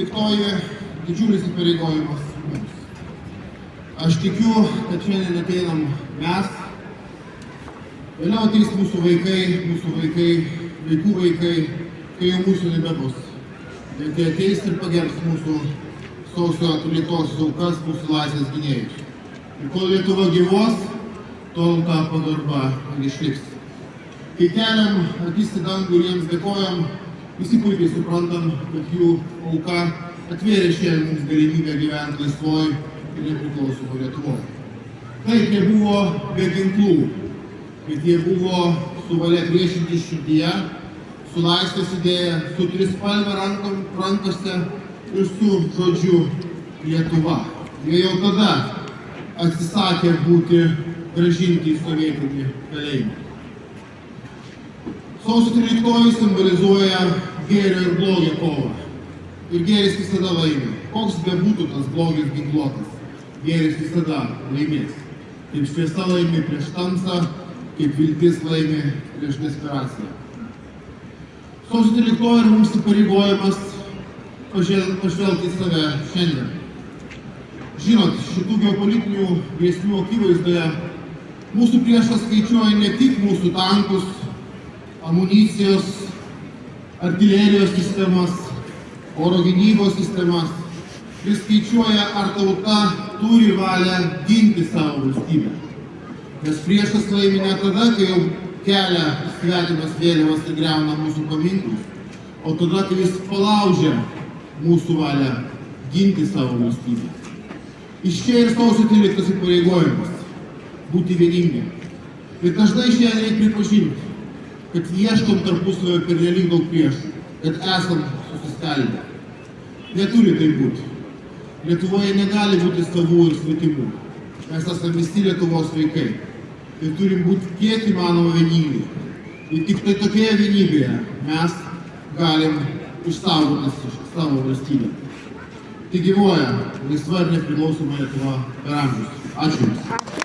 13 didžiulis įpareigojimas mums. Aš tikiu, kad šiandien ateinam mes, vėliau ateis mūsų vaikai, vaikų vaikai, kai jau mūsų nebebus. Ir kai ateis ir pagerbs mūsų sausio 13 aukas, mūsų laisvės gynėjus. Ir kol Lietuva gyvos, tol ta pagarba išliks. Kai keliam akis į dangų ir jiems dėkojam, visi puikiai suprantam, kad jų auka atvėrė šiandien mums galimybę gyventi laisvoj ir nepriklausomoj Lietuvoj. Taip, jie buvo be ginklų, bet jie buvo su valia priešintis širdyje, su laisvės idėja, su trispalve rankose ir su žodžiu Lietuva. Jie jau tada atsisakė būti grąžinti į sovietinį kalėjimą. Sausio 13 simbolizuoja gėrio ir blogio kovą. Ir gėris visada laimi. Koks bebūtų tas blogis ginkluotas, gėris visada laimės. Kaip šviesa laimi prieš tamsą, kaip viltis laimi prieš desperaciją. Sausio 13 ir mums įpareigojimas pažvelgti į save šiandien. Žinot, šitų geopolitinių grėsmių akivaizdoje mūsų priešas skaičiuoja ne tik mūsų tankus, amunicijos, artilerijos sistemas, oro gynybos sistemas. Jis skaičiuoja, ar tauta turi valią ginti savo valstybę. Nes priešas laimi ne tada, kai jau kelia svetimas vėliavas ir griauna mūsų paminklus, o tada, kai jis palaužia mūsų valią ginti savo valstybę. Iš čia ir sausio 13 įpareigojimas – būti vieningi. Ir dažnai šiandien reikia pripažinti, kad ieškom tarpusavio pernelyg daug priešų, kad esam susiskaldę. Neturi tai būti. Lietuvoje negali būti savų ir svetimų. Mes esame visi Lietuvos vaikai. Ir turim būti kiek įmanoma vieningi. Ir tik tai tokioje vienybėje mes galim išsaugoti savo valstybę. Tik gyvuoja laisva ir nepriklausoma Lietuva per amžius. Ačiū Jums.